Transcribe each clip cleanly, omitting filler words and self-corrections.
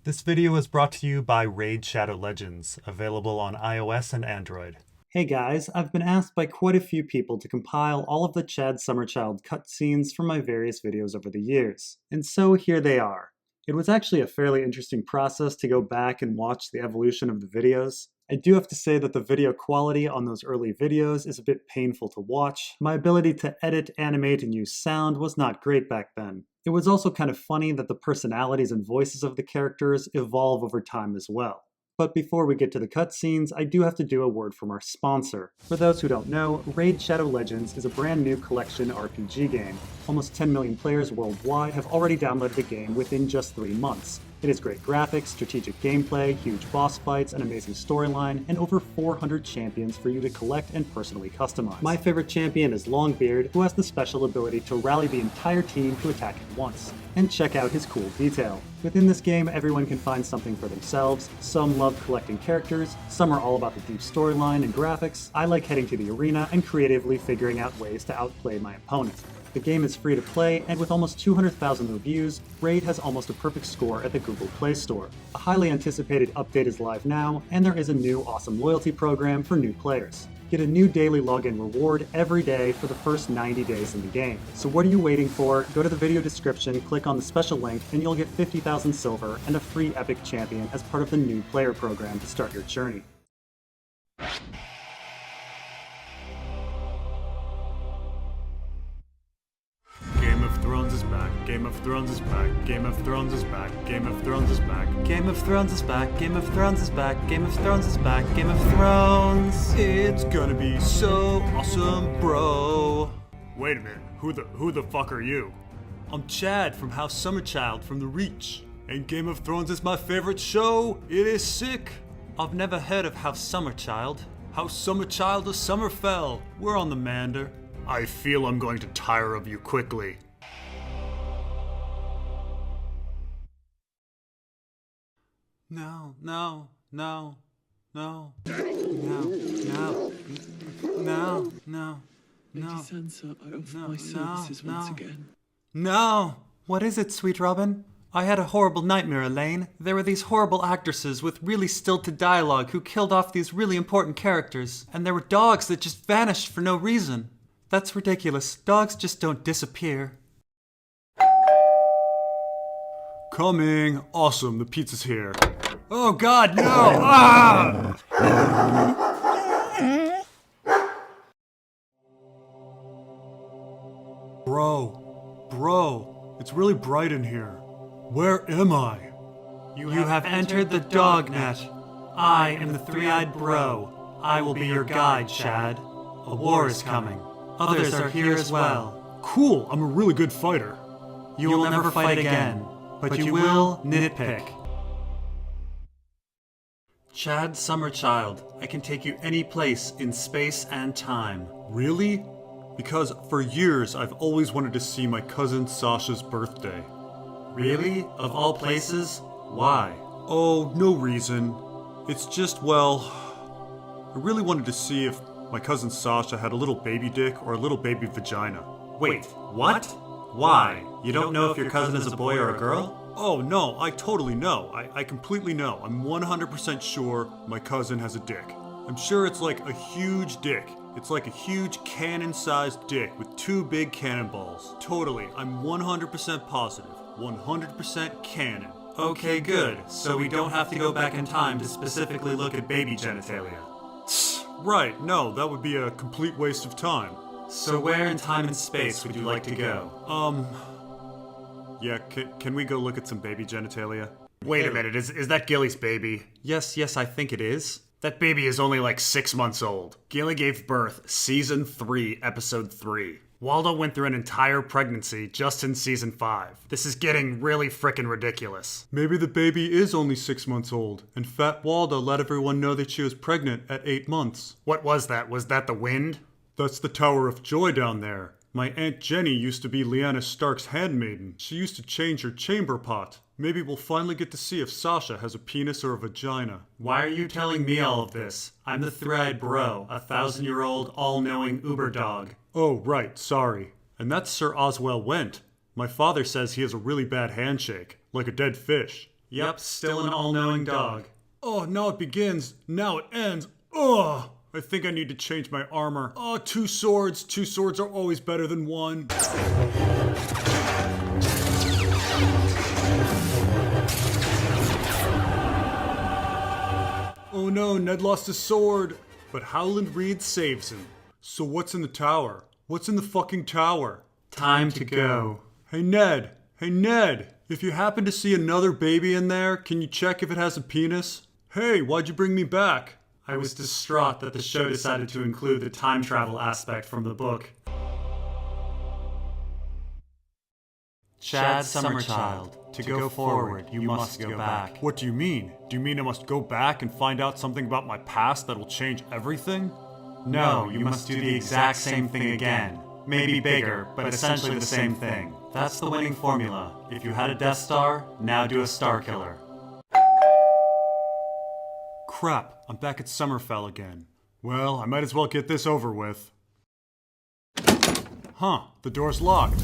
This video is brought to you by Raid Shadow Legends, available on iOS and Android. Hey guys, I've been asked by quite a few people to compile all of the Chad Summerchild cutscenes from my various videos over the years. And so here they are. It was actually a fairly interesting process to go back and watch the evolution of the videos. I do have to say that the video quality on those early videos is a bit painful to watch. My ability to edit, animate, and use sound was not great back then. It was also kind of funny that the personalities and voices of the characters evolve over time as well. But before we get to the cutscenes, I do have to do a word from our sponsor. For those who don't know, Raid Shadow Legends is a brand new collection RPG game. Almost 10 million players worldwide have already downloaded the game within just 3 months. It has great graphics, strategic gameplay, huge boss fights, an amazing storyline, and over 400 champions for you to collect and personally customize. My favorite champion is Longbeard, who has the special ability to rally the entire team to attack at once. And check out his cool detail. Within this game, everyone can find something for themselves. Some love collecting characters, some are all about the deep storyline and graphics. I like heading to the arena and creatively figuring out ways to outplay my opponent. The game is free to play, and with almost 200,000 reviews, Raid has almost a perfect score at the Google Play Store. A highly anticipated update is live now, and there is a new awesome loyalty program for new players. Get a new daily login reward every day for the first 90 days in the game. So what are you waiting for? Go to the video description, click on the special link, and you'll get 50,000 silver and a free epic champion as part of the new player program to start your journey. Game of Thrones is back, Game of Thrones is back, Game of Thrones is back, Game of Thrones is back, Game of Thrones is back, Game of Thrones is back, Game of Thrones is back, Game of Thrones. It's gonna be so awesome, bro. Wait a minute, who the fuck are you? I'm Chad from House Summerchild from The Reach, and Game of Thrones is my favorite show. It is sick. I've never heard of House Summerchild. House Summerchild of Summerfell. We're on the Mander. I feel I'm going to tire of you quickly. No, no, no, no, no, no, no, no, Lady no, Sansa, I offer no, my services no, once no. again. No! What is it, sweet Robin? I had a horrible nightmare, Elaine. There were these horrible actresses with really stilted dialogue who killed off these really important characters, and there were dogs that just vanished for no reason. That's ridiculous. Dogs just don't disappear. Coming. Awesome, the pizza's here. Oh god, no! Ah! Bro, it's really bright in here. Where am I? You have entered the dog net. I am the three-eyed bro. I will be your guide, Chad. A war is coming. Others are here as well. Cool, I'm a really good fighter. You will never fight again, but you will nitpick. Chad Summerchild, I can take you any place in space and time. Really? Because for years I've always wanted to see my cousin Sasha's birthday. Really? Of all places? Why? Oh, no reason. It's just, well, I really wanted to see if my cousin Sasha had a little baby dick or a little baby vagina. Wait, what? Why? You don't know if your cousin is a boy or a girl? Oh no, I totally know. I completely know. I'm 100% sure my cousin has a dick. I'm sure it's like a huge dick. It's like a huge cannon-sized dick with 2 big cannonballs. Totally, I'm 100% positive. 100% canon. Okay, good. So we don't have to go back in time to specifically look at baby genitalia. Right, no, that would be a complete waste of time. So where in time and space would you like to go? Yeah, can we go look at some baby genitalia? Wait a minute, is that Gilly's baby? Yes, I think it is. That baby is only like 6 months old. Gilly gave birth season 3, episode 3. Waldo went through an entire pregnancy just in season 5. This is getting really frickin' ridiculous. Maybe the baby is only 6 months old, and Fat Waldo let everyone know that she was pregnant at 8 months. What was that? Was that the wind? That's the Tower of Joy down there. My Aunt Jenny used to be Lyanna Stark's handmaiden. She used to change her chamber pot. Maybe we'll finally get to see if Sasha has a penis or a vagina. Why are you telling me all of this? I'm the three-eyed bro, a 1,000-year-old, all-knowing uber dog. Oh, right, sorry. And that's Sir Oswell Went. My father says he has a really bad handshake, like a dead fish. Yep, still an all-knowing dog. Oh, now it begins. Now it ends. Ugh! I think I need to change my armor. Oh, 2 swords. 2 swords are always better than 1. Oh no, Ned lost his sword. But Howland Reed saves him. So what's in the tower? What's in the fucking tower? Time to go. Hey Ned! Hey Ned! If you happen to see another baby in there, can you check if it has a penis? Hey, why'd you bring me back? I was distraught that the show decided to include the time travel aspect from the book. Chad Summerchild, to go forward, you must go back. What do you mean? Do you mean I must go back and find out something about my past that will change everything? No, you must do the exact same thing again. Maybe bigger, but essentially the same thing. That's the winning formula. If you had a Death Star, now do a Star Killer. Crap, I'm back at Summerfell again. Well, I might as well get this over with. Huh, the door's locked.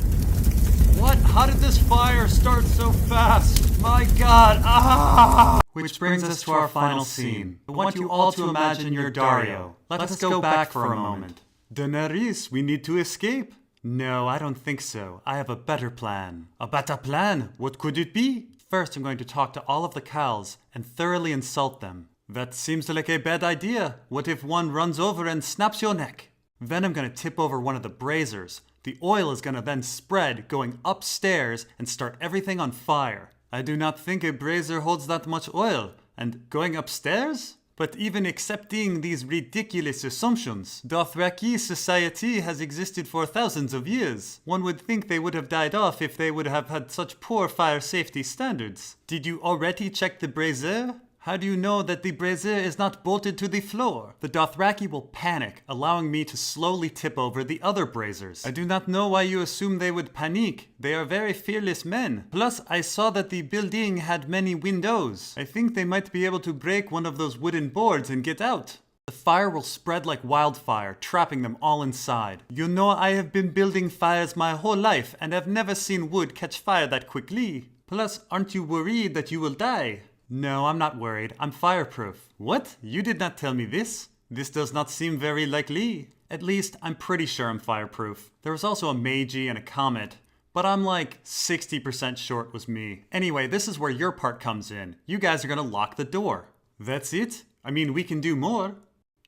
What? How did this fire start so fast? My god, ah! Which brings us to our final scene. I want you all to imagine you're Dario. Let's go back for a moment. Daenerys, we need to escape. No, I don't think so. I have a better plan. A better plan? What could it be? First, I'm going to talk to all of the cows and thoroughly insult them. That seems like a bad idea. What if one runs over and snaps your neck? Then I'm going to tip over one of the braziers. The oil is going to then spread, going upstairs and start everything on fire. I do not think a brazier holds that much oil. And going upstairs? But even accepting these ridiculous assumptions, Dothraki society has existed for thousands of years. One would think they would have died off if they would have had such poor fire safety standards. Did you already check the brazier? How do you know that the brazier is not bolted to the floor? The Dothraki will panic, allowing me to slowly tip over the other braziers. I do not know why you assume they would panic. They are very fearless men. Plus, I saw that the building had many windows. I think they might be able to break one of those wooden boards and get out. The fire will spread like wildfire, trapping them all inside. You know, I have been building fires my whole life and have never seen wood catch fire that quickly. Plus, aren't you worried that you will die? No, I'm not worried. I'm fireproof. What? You did not tell me this? This does not seem very likely. At least, I'm pretty sure I'm fireproof. There was also a Meiji and a comet, but I'm like 60% sure it was me. Anyway, this is where your part comes in. You guys are gonna lock the door. That's it? I mean, we can do more.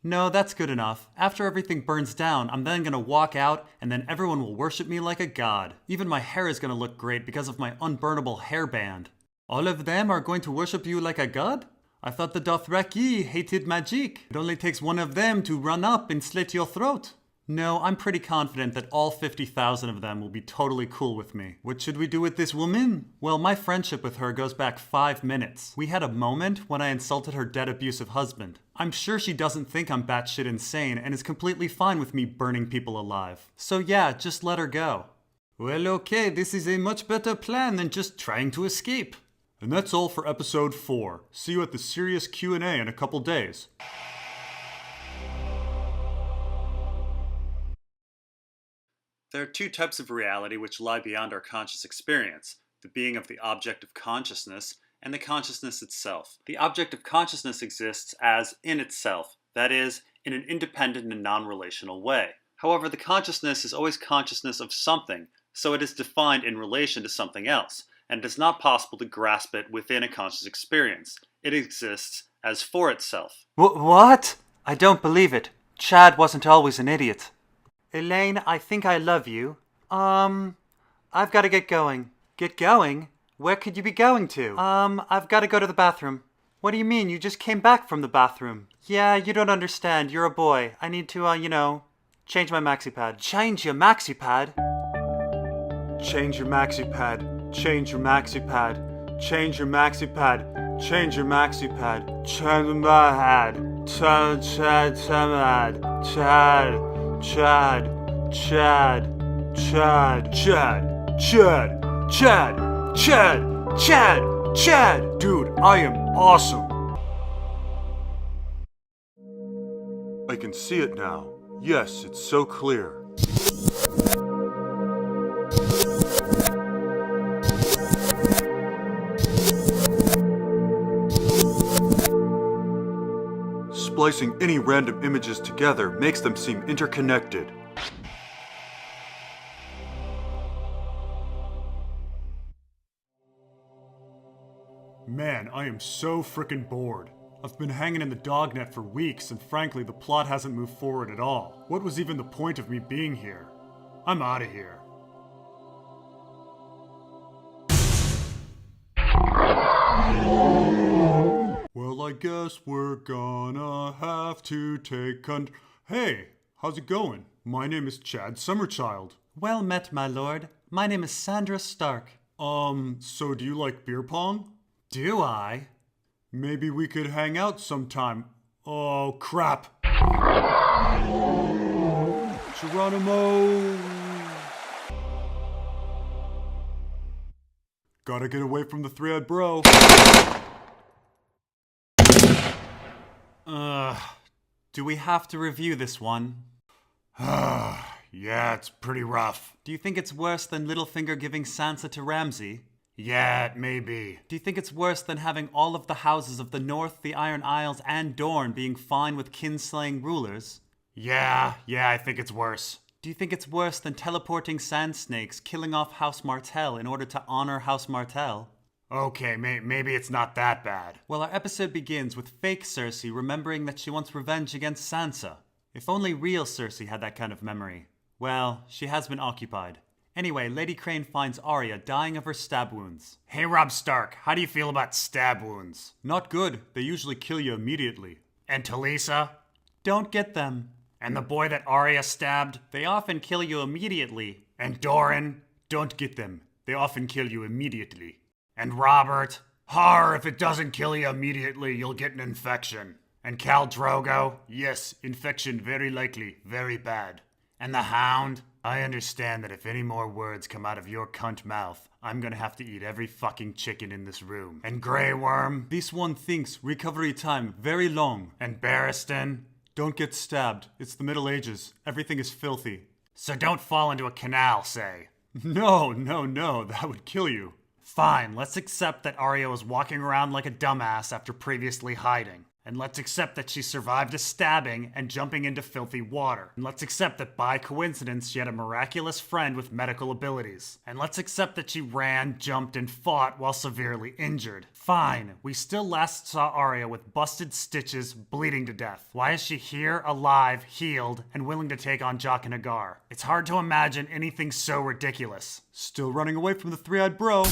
No, that's good enough. After everything burns down, I'm then gonna walk out and then everyone will worship me like a god. Even my hair is gonna look great because of my unburnable hairband. All of them are going to worship you like a god? I thought the Dothraki hated magic. It only takes one of them to run up and slit your throat. No, I'm pretty confident that all 50,000 of them will be totally cool with me. What should we do with this woman? Well, my friendship with her goes back 5 minutes. We had a moment when I insulted her dead abusive husband. I'm sure she doesn't think I'm batshit insane and is completely fine with me burning people alive. So yeah, just let her go. Well, okay, this is a much better plan than just trying to escape. And that's all for episode 4. See you at the serious Q&A in a couple days. There are 2 types of reality which lie beyond our conscious experience, the being of the object of consciousness and the consciousness itself. The object of consciousness exists as in itself, that is, in an independent and non-relational way. However, the consciousness is always consciousness of something, so it is defined in relation to something else, and it is not possible to grasp it within a conscious experience. It exists as for itself. What? I don't believe it. Chad wasn't always an idiot. Elaine, I think I love you. I've got to get going. Get going? Where could you be going to? I've got to go to the bathroom. What do you mean? You just came back from the bathroom. Yeah, you don't understand. You're a boy. I need to, change my maxi pad. Change your maxi pad? Change your maxi pad. Change your maxi pad. Change your maxi pad. Change your maxi pad. Change my pad. Chad. Chad. Chad. Chad. Chad. Chad. Dude, I am awesome. I can see it now. Yes, it's so clear. splicing any random images together makes them seem interconnected. Man, I am so frickin' bored. I've been hanging in the dognet for weeks, and frankly, the plot hasn't moved forward at all. What was even the point of me being here? I'm out of here. Well, I guess we're gonna have to take Hey, how's it going? My name is Chad Summerchild. Well met, my lord. My name is Sandra Stark. So do you like beer pong? Do I? Maybe we could hang out sometime. Oh, crap. Geronimo! Gotta get away from the three-eyed bro. Do we have to review this one? Yeah, it's pretty rough. Do you think it's worse than Littlefinger giving Sansa to Ramsay? Yeah, it may be. Do you think it's worse than having all of the houses of the North, the Iron Isles, and Dorne being fine with kinslaying rulers? Yeah, I think it's worse. Do you think it's worse than teleporting sand snakes, killing off House Martell in order to honor House Martell? Okay, maybe it's not that bad. Well, our episode begins with fake Cersei remembering that she wants revenge against Sansa. If only real Cersei had that kind of memory. Well, she has been occupied. Anyway, Lady Crane finds Arya dying of her stab wounds. Hey Robb Stark, how do you feel about stab wounds? Not good. They usually kill you immediately. And Talisa? Don't get them. And the boy that Arya stabbed? They often kill you immediately. And Doran? Don't get them. They often kill you immediately. And Robert? If it doesn't kill you immediately, you'll get an infection. And Khal Drogo? Yes, infection very likely, very bad. And the Hound? I understand that if any more words come out of your cunt mouth, I'm gonna have to eat every fucking chicken in this room. And Grey Worm? This one thinks recovery time very long. And Barristan? Don't get stabbed. It's the Middle Ages. Everything is filthy. So don't fall into a canal, say. No, that would kill you. Fine, let's accept that Arya was walking around like a dumbass after previously hiding. And let's accept that she survived a stabbing and jumping into filthy water. And let's accept that by coincidence she had a miraculous friend with medical abilities. And let's accept that she ran, jumped, and fought while severely injured. Fine, we still last saw Arya with busted stitches, bleeding to death. Why is she here, alive, healed, and willing to take on Jaqen H'ghar? It's hard to imagine anything so ridiculous. Still running away from the three-eyed bro.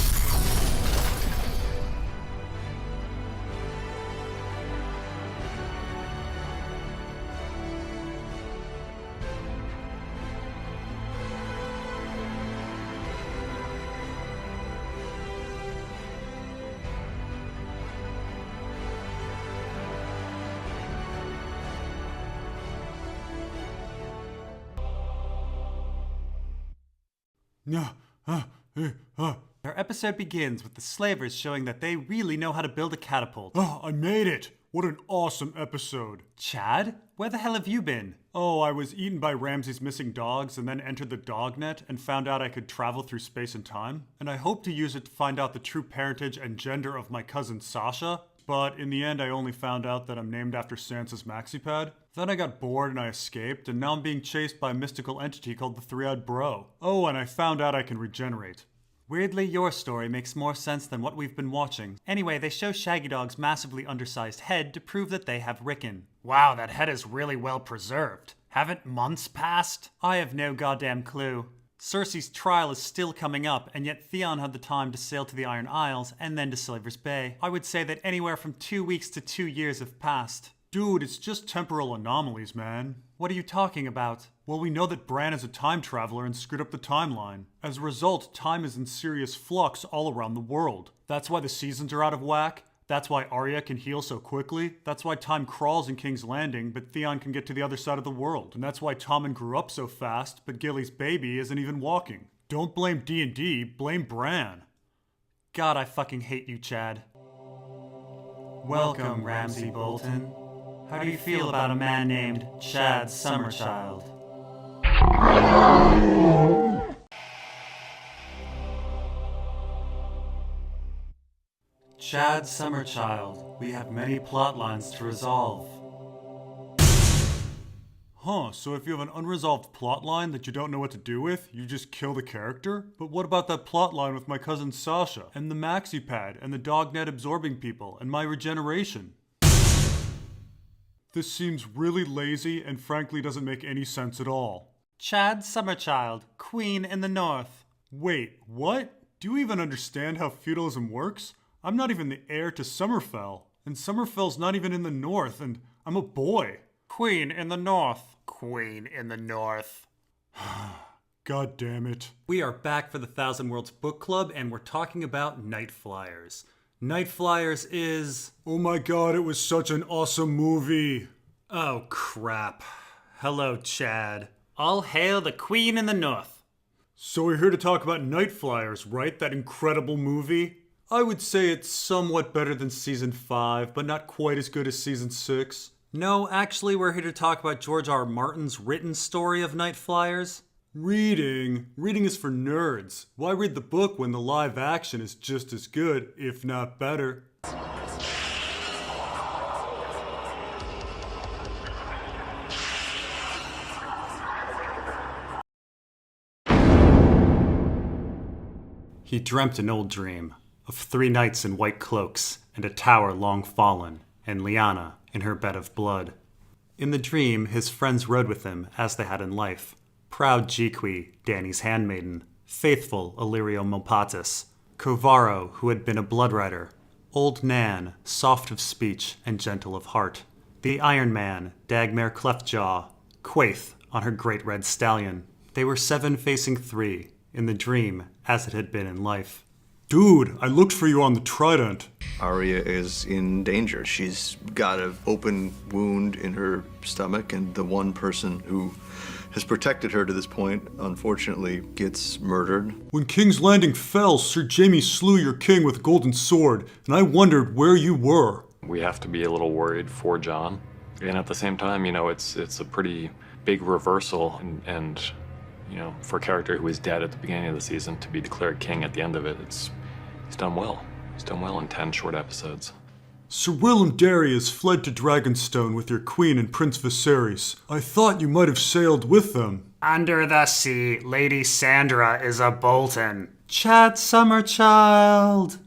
Our episode begins with the slavers showing that they really know how to build a catapult. Oh, I made it! What an awesome episode. Chad? Where the hell have you been? Oh, I was eaten by Ramsay's missing dogs and then entered the dognet and found out I could travel through space and time. And I hoped to use it to find out the true parentage and gender of my cousin Sasha. But in the end, I only found out that I'm named after Sansa's maxipad. Then I got bored and I escaped, and now I'm being chased by a mystical entity called the Three-Eyed Bro. Oh, and I found out I can regenerate. Weirdly, your story makes more sense than what we've been watching. Anyway, they show Shaggy Dog's massively undersized head to prove that they have Rickon. Wow, that head is really well preserved. Haven't months passed? I have no goddamn clue. Cersei's trial is still coming up, and yet Theon had the time to sail to the Iron Isles and then to Slaver's Bay. I would say that anywhere from 2 weeks to 2 years have passed. Dude, it's just temporal anomalies, man. What are you talking about? Well, we know that Bran is a time traveler and screwed up the timeline. As a result, time is in serious flux all around the world. That's why the seasons are out of whack. That's why Arya can heal so quickly. That's why time crawls in King's Landing, but Theon can get to the other side of the world. And that's why Tommen grew up so fast, but Gilly's baby isn't even walking. Don't blame D&D, blame Bran. God, I fucking hate you, Chad. Welcome, Ramsay Bolton. How do you feel about a man named Chad Summerchild? Chad Summerchild, we have many plot lines to resolve. Huh, so if you have an unresolved plot line that you don't know what to do with, you just kill the character? But what about that plot line with my cousin Sasha, and the maxi pad, and the dog net absorbing people, and my regeneration? This seems really lazy and frankly doesn't make any sense at all. Chad Summerchild, Queen in the North. Wait, what? Do you even understand how feudalism works? I'm not even the heir to Summerfell, and Summerfell's not even in the North, and I'm a boy. Queen in the North. Queen in the North. God damn it. We are back for the Thousand Worlds Book Club, and we're talking about Night Flyers. Night Flyers is... Oh my god, it was such an awesome movie. Oh, crap. Hello, Chad. All hail the Queen in the North. So we're here to talk about Night Flyers, right? That incredible movie? I would say it's somewhat better than Season 5, but not quite as good as Season 6. No, actually, we're here to talk about George R.R. Martin's written story of Night Flyers. Reading is for nerds. Why read the book when the live action is just as good, if not better? He dreamt an old dream of 3 knights in white cloaks and a tower long fallen, and Lyanna in her bed of blood. In the dream, his friends rode with him as they had in life. Proud Jiqui, Dany's handmaiden, faithful Illyrio Mopatis, Kovaro, who had been a blood rider, Old Nan, soft of speech and gentle of heart, the Iron Man, Dagmar Cleftjaw, Quaithe on her great red stallion. They were 7 facing 3, in the dream as it had been in life. Dude, I looked for you on the Trident. Arya is in danger. She's got an open wound in her stomach, and the one person who has protected her to this point, unfortunately, gets murdered. When King's Landing fell, Sir Jaime slew your king with a golden sword, and I wondered where you were. We have to be a little worried for Jon. And at the same time, it's a pretty big reversal, and for a character who was dead at the beginning of the season to be declared king at the end of it, he's done well. He's done well in 10 short episodes. Sir Willem Darius fled to Dragonstone with your queen and Prince Viserys. I thought you might have sailed with them. Under the sea, Lady Sandra is a Bolton. Chad Summerchild.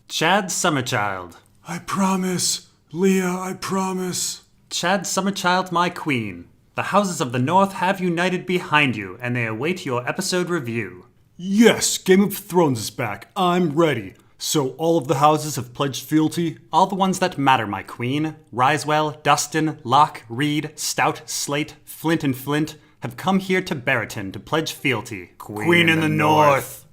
Chad Summerchild. I promise. Leah, I promise. Chad Summerchild, my queen. The houses of the North have united behind you, and they await your episode review. Yes, Game of Thrones is back. I'm ready. So all of the houses have pledged fealty? All the ones that matter, my queen. Risewell, Dustin, Locke, Reed, Stout, Slate, Flint and Flint have come here to Barrington to pledge fealty. Queen in the North.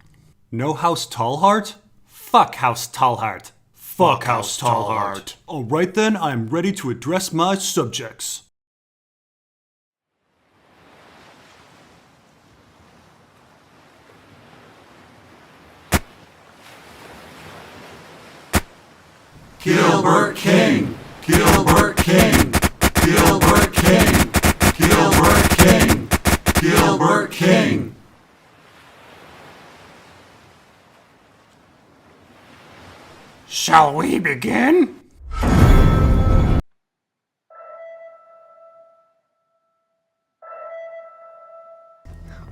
No House Tallheart? Fuck House Tallheart. Fuck House Tallheart. All right then, I'm ready to address my subjects. Gilbert King! Gilbert King! Gilbert King! Gilbert King! Gilbert King! Shall we begin?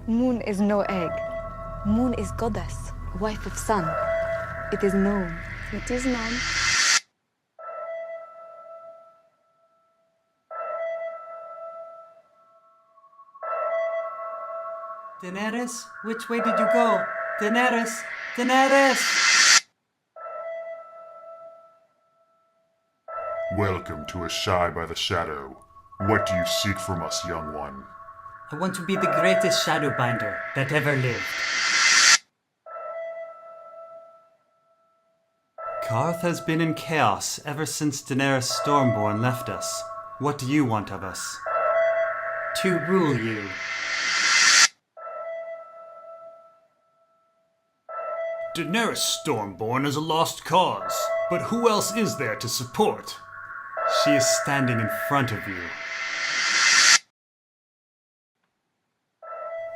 Moon is no egg. Moon is goddess, wife of sun. It is known. It is known. Daenerys, which way did you go? Daenerys! Daenerys! Welcome to A Shy by the Shadow. What do you seek from us, young one? I want to be the greatest Shadowbinder that ever lived. Karth has been in chaos ever since Daenerys Stormborn left us. What do you want of us? To rule you. Daenerys Stormborn is a lost cause, but who else is there to support? She is standing in front of you.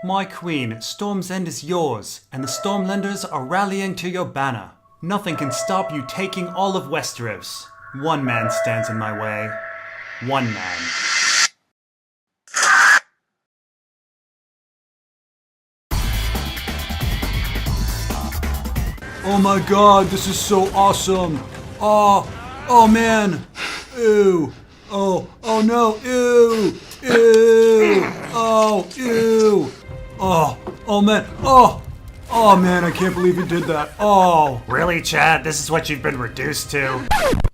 My queen, Storm's End is yours, and the Stormlanders are rallying to your banner. Nothing can stop you taking all of Westeros. One man stands in my way. One man. Oh my god, this is so awesome. Oh man. Ew. Oh no. Ew. Ew. Oh man. Oh man, I can't believe you did that. Oh. Really, Chad? This is what you've been reduced to?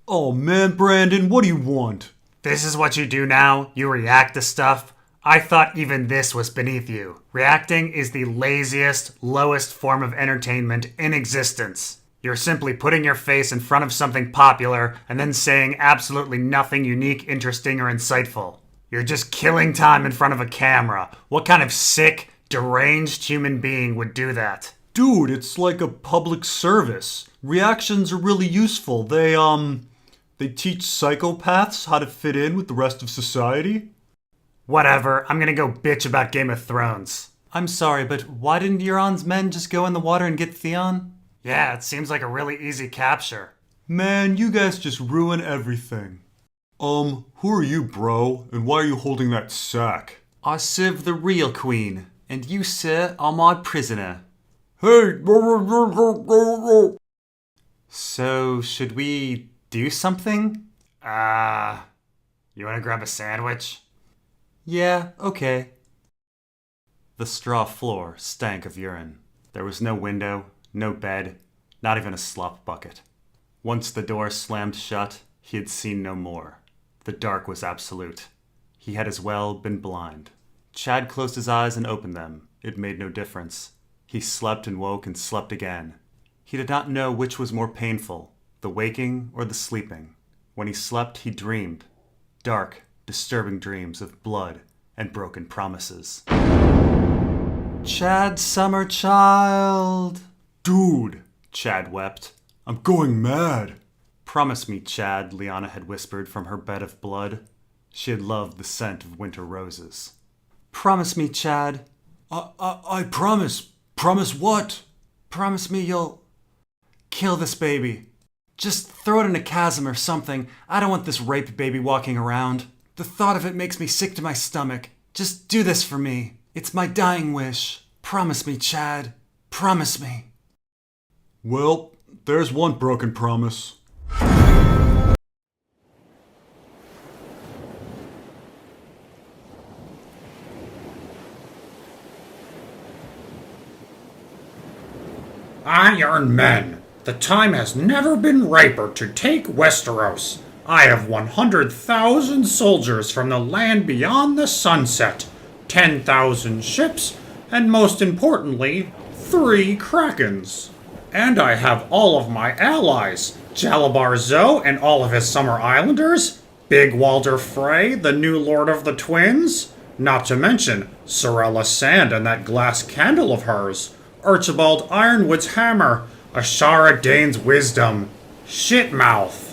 Oh man, Brandon, what do you want? This is what you do now? You react to stuff? I thought even this was beneath you. Reacting is the laziest, lowest form of entertainment in existence. You're simply putting your face in front of something popular and then saying absolutely nothing unique, interesting, or insightful. You're just killing time in front of a camera. What kind of sick, deranged human being would do that? Dude, it's like a public service. Reactions are really useful. They teach psychopaths how to fit in with the rest of society. Whatever, I'm gonna go bitch about Game of Thrones. I'm sorry, but why didn't Euron's men just go in the water and get Theon? Yeah, it seems like a really easy capture. Man, you guys just ruin everything. Who are you, bro? And why are you holding that sack? I serve the real queen, and you, sir, are my prisoner. Hey! So, should we do something? You wanna grab a sandwich? Yeah, okay. The straw floor stank of urine. There was no window, no bed, not even a slop bucket. Once the door slammed shut, he had seen no more. The dark was absolute. He had as well been blind. Chad closed his eyes and opened them. It made no difference. He slept and woke and slept again. He did not know which was more painful, the waking or the sleeping. When he slept, he dreamed. Dark, disturbing dreams of blood and broken promises. Chad Summerchild! Dude, Chad wept. I'm going mad. Promise me, Chad, Lyanna had whispered from her bed of blood. She had loved the scent of winter roses. Promise me, Chad. I promise. Promise what? Promise me you'll kill this baby. Just throw it in a chasm or something. I don't want this raped baby walking around. The thought of it makes me sick to my stomach. Just do this for me. It's my dying wish. Promise me, Chad. Promise me. Well, there's one broken promise. Iron Men, the time has never been riper to take Westeros. I have 100,000 soldiers from the land beyond the sunset, 10,000 ships, and most importantly, 3 krakens. And I have all of my allies, Jalabar Zoe and all of his Summer Islanders, Big Walder Frey, the new Lord of the Twins, not to mention Sorella Sand and that glass candle of hers, Archibald Ironwood's hammer, Ashara Dane's wisdom, Shitmouth,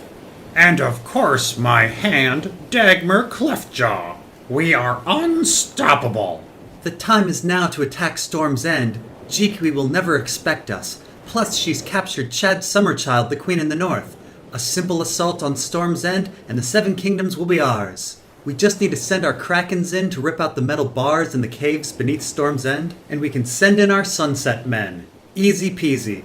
and of course my hand, Dagmar Cleftjaw. We are unstoppable. The time is now to attack Storm's End. Jikwi will never expect us. Plus, she's captured Chad Summerchild, the Queen in the North. A simple assault on Storm's End, and the 7 Kingdoms will be ours. We just need to send our Krakens in to rip out the metal bars in the caves beneath Storm's End, and we can send in our Sunset Men. Easy peasy.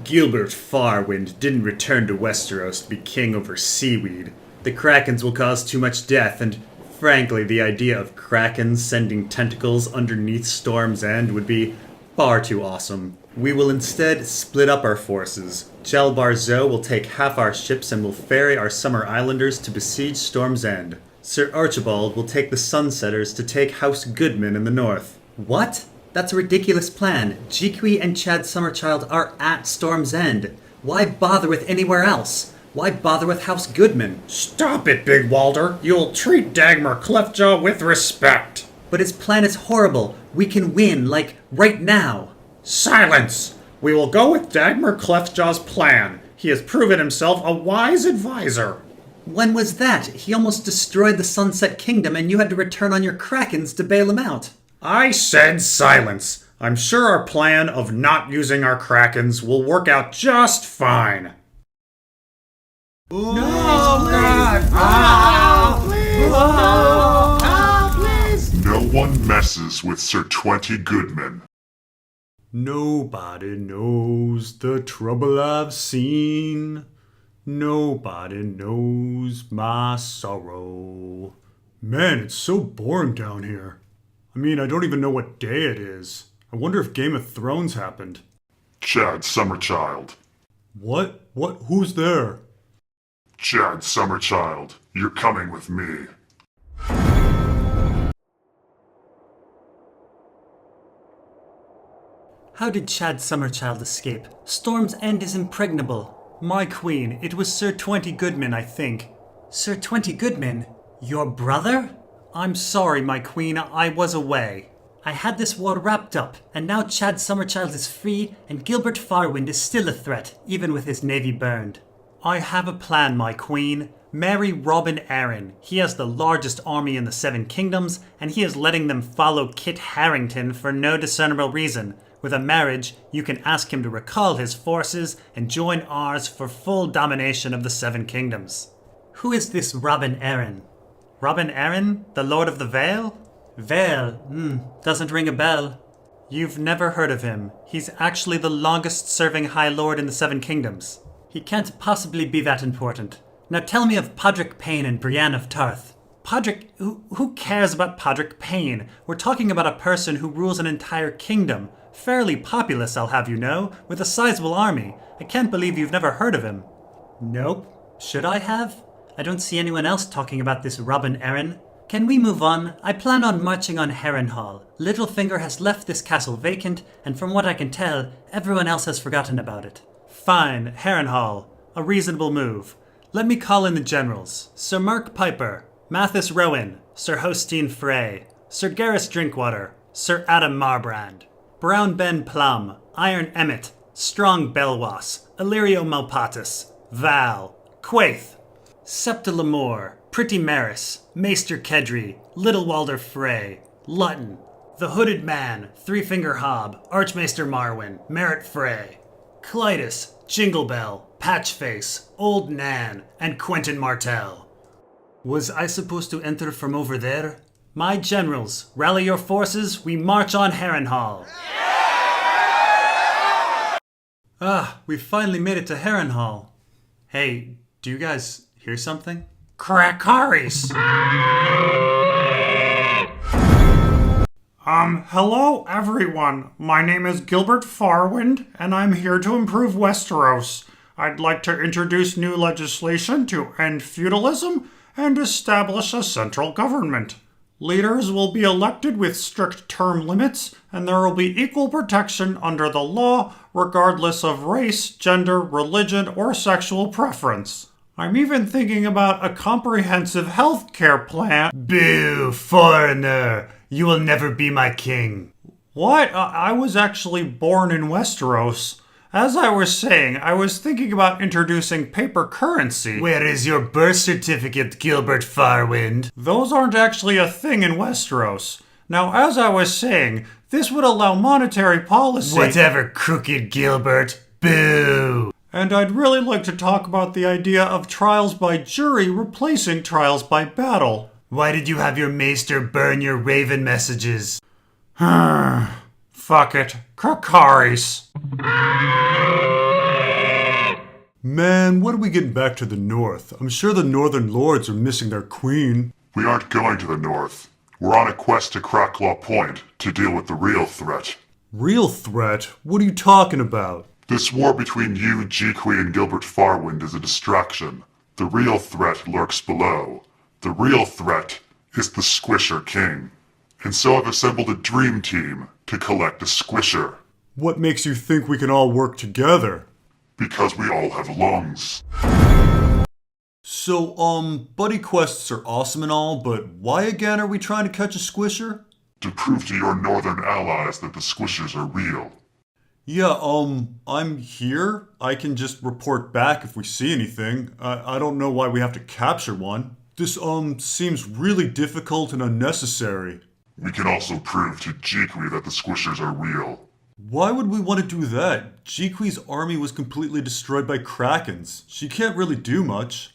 Gilbert Farwind didn't return to Westeros to be king over seaweed. The Krakens will cause too much death, and frankly, the idea of Krakens sending tentacles underneath Storm's End would be far too awesome. We will instead split up our forces. Jalbar Zoe will take half our ships and will ferry our Summer Islanders to besiege Storm's End. Sir Archibald will take the Sunsetters to take House Goodman in the north. What? That's a ridiculous plan. Jikwi and Chad Summerchild are at Storm's End. Why bother with anywhere else? Why bother with House Goodman? Stop it, Big Walder. You'll treat Dagmar Cleftjaw with respect. But his plan is horrible. We can win, like, right now. Silence! We will go with Dagmar Cleftjaw's plan. He has proven himself a wise advisor. When was that? He almost destroyed the Sunset Kingdom and you had to return on your Krakens to bail him out. I said silence. I'm sure our plan of not using our Krakens will work out just fine. No, No one messes with Sir 20 Goodman. Nobody knows the trouble I've seen. Nobody knows my sorrow. Man, it's so boring down here. I mean, I don't even know what day it is. I wonder if Game of Thrones happened. Chad Summerchild. What? Who's there? Chad Summerchild, you're coming with me. How did Chad Summerchild escape? Storm's End is impregnable. My queen, it was Sir 20 Goodman, I think. Sir 20 Goodman? Your brother? I'm sorry, my queen, I was away. I had this war wrapped up, and now Chad Summerchild is free, and Gilbert Farwind is still a threat, even with his navy burned. I have a plan, my queen. Marry Robin Arryn. He has the largest army in the Seven Kingdoms, and he is letting them follow Kit Harington for no discernible reason. With a marriage, you can ask him to recall his forces and join ours for full domination of the Seven Kingdoms. Who is this Robin Arryn? Robin Arryn, the Lord of the Vale? Vale? Doesn't ring a bell. You've never heard of him. He's actually the longest serving High Lord in the Seven Kingdoms. He can't possibly be that important. Now tell me of Podrick Payne and Brienne of Tarth. Podrick? Who cares about Podrick Payne? We're talking about a person who rules an entire kingdom. Fairly populous, I'll have you know, with a sizable army. I can't believe you've never heard of him. Nope. Should I have? I don't see anyone else talking about this Robin Arryn. Can we move on? I plan on marching on Harrenhal. Littlefinger has left this castle vacant, and from what I can tell, everyone else has forgotten about it. Fine, Harrenhal. A reasonable move. Let me call in the generals. Sir Mark Piper, Mathis Rowan, Sir Hosteen Frey, Sir Garrus Drinkwater, Sir Adam Marbrand, Brown Ben Plum, Iron Emmet, Strong Belwas, Illyrio Malpatus, Val, Quaith, Septa Lemore, Pretty Maris, Maester Kedry, Little Walder Frey, Lutton, The Hooded Man, Three Finger Hob, Archmaester Marwyn, Merritt Frey, Clytus, Jingle Bell, Patchface, Old Nan, and Quentin Martell. Was I supposed to enter from over there? My generals, rally your forces, we march on Harrenhal. We finally made it to Harrenhal. Hey, do you guys hear something? Crackaris! Hello everyone. My name is Gilbert Farwind, and I'm here to improve Westeros. I'd like to introduce new legislation to end feudalism and establish a central government. Leaders will be elected with strict term limits, and there will be equal protection under the law, regardless of race, gender, religion, or sexual preference. I'm even thinking about a comprehensive health care plan. Boo, foreigner! You will never be my king. What? I was actually born in Westeros. As I was saying, I was thinking about introducing paper currency. Where is your birth certificate, Gilbert Farwind? Those aren't actually a thing in Westeros. Now, as I was saying, this would allow monetary policy. Whatever, crooked Gilbert. Boo! And I'd really like to talk about the idea of trials by jury replacing trials by battle. Why did you have your maester burn your raven messages? Fuck it. Crackaris. Man, what are we getting back to the north? I'm sure the northern lords are missing their queen. We aren't going to the north. We're on a quest to Cracklaw Point to deal with the real threat. Real threat? What are you talking about? This war between you, Jequi, and Gilbert Farwind is a distraction. The real threat lurks below. The real threat is the Squisher King. And so I've assembled a dream team to collect a Squisher. What makes you think we can all work together? Because we all have lungs. So, buddy quests are awesome and all, but why again are we trying to catch a Squisher? To prove to your northern allies that the Squishers are real. Yeah, I'm here. I can just report back if we see anything. I don't know why we have to capture one. This, seems really difficult and unnecessary. We can also prove to Jequi that the Squishers are real. Why would we want to do that? Jequi's army was completely destroyed by Krakens. She can't really do much.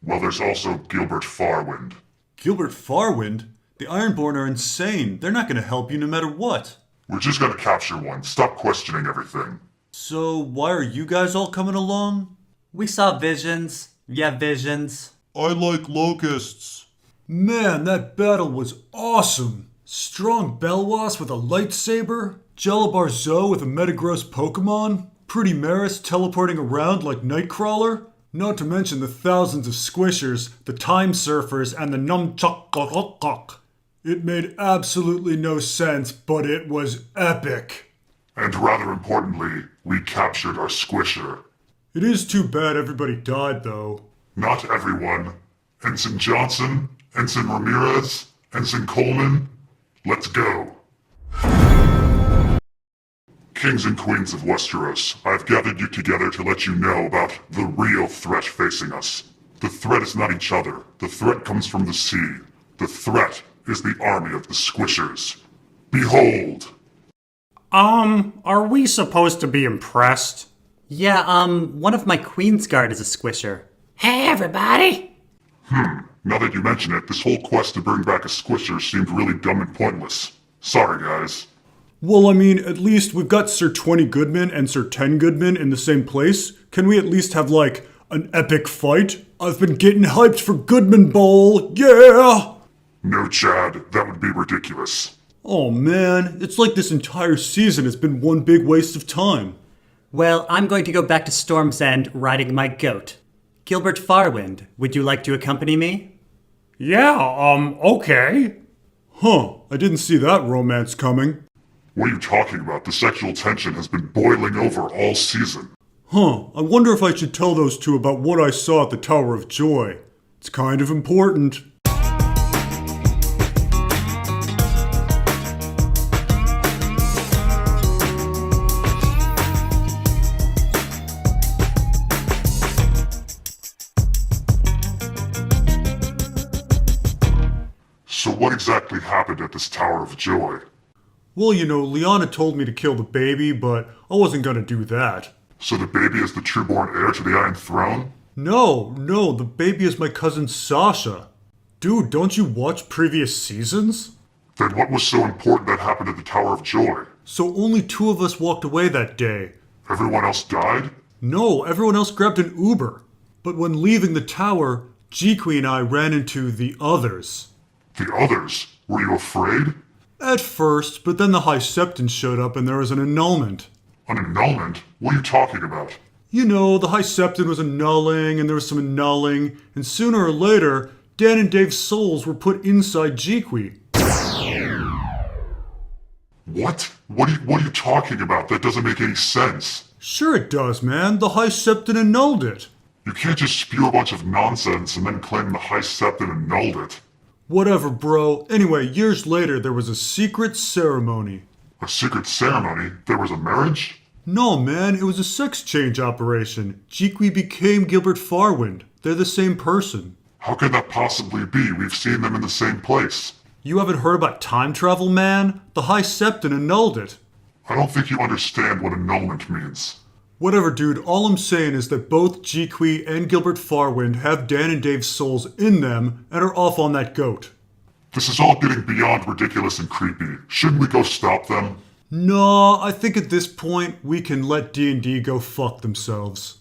Well, there's also Gilbert Farwind. Gilbert Farwind? The Ironborn are insane. They're not going to help you no matter what. We're just gonna capture one. Stop questioning everything. So, why are you guys all coming along? We saw visions. Yeah, visions. I like locusts. Man, that battle was awesome. Strong Belwas with a lightsaber, Jellibar Zoe with a Metagross Pokemon, Pretty Maris teleporting around like Nightcrawler, not to mention the thousands of squishers, the time surfers, and the numchuck. It made absolutely no sense, but it was epic. And rather importantly, we captured our squisher. It is too bad everybody died, though. Not everyone. Ensign Johnson, Ensign Ramirez, Ensign Coleman. Let's go. Kings and queens of Westeros, I've gathered you together to let you know about the real threat facing us. The threat is not each other. The threat comes from the sea. The threat is the army of the Squishers. Behold! Are we supposed to be impressed? Yeah, one of my Queen's Guard is a squisher. Hey, everybody! Now that you mention it, this whole quest to bring back a Squisher seemed really dumb and pointless. Sorry, guys. Well, I mean, at least we've got Sir 20 Goodman and Sir 10 Goodman in the same place. Can we at least have, like, an epic fight? I've been getting hyped for Goodman Bowl, yeah! No, Chad, that would be ridiculous. Oh man, it's like this entire season has been one big waste of time. Well, I'm going to go back to Storm's End riding my goat. Gilbert Farwind, would you like to accompany me? Yeah, okay. Huh, I didn't see that romance coming. What are you talking about? The sexual tension has been boiling over all season. Huh, I wonder if I should tell those two about what I saw at the Tower of Joy. It's kind of important. So what exactly happened at this Tower of Joy? Well, you know, Lyanna told me to kill the baby, but I wasn't gonna do that. So the baby is the trueborn heir to the Iron Throne? No, the baby is my cousin Sasha. Dude, don't you watch previous seasons? Then what was so important that happened at the Tower of Joy? So only 2 of us walked away that day. Everyone else died? No, everyone else grabbed an Uber. But when leaving the tower, Jiqui and I ran into the others. The others? Were you afraid? At first, but then the High Septon showed up and there was an annulment. An annulment? What are you talking about? You know, the High Septon was annulling and there was some annulling, and sooner or later, Dan and Dave's souls were put inside Jiqui. What? What are you talking about? That doesn't make any sense. Sure it does, man. The High Septon annulled it. You can't just spew a bunch of nonsense and then claim the High Septon annulled it. Whatever, bro. Anyway, years later, there was a secret ceremony. A secret ceremony? There was a marriage? No, man, it was a sex change operation. Jiqui became Gilbert Farwind. They're the same person. How could that possibly be? We've seen them in the same place. You haven't heard about time travel, man? The High Septon annulled it. I don't think you understand what annulment means. Whatever, dude, all I'm saying is that both Jiqui and Gilbert Farwind have Dan and Dave's souls in them and are off on that goat. This is all getting beyond ridiculous and creepy. Shouldn't we go stop them? No, I think at this point we can let D&D go fuck themselves.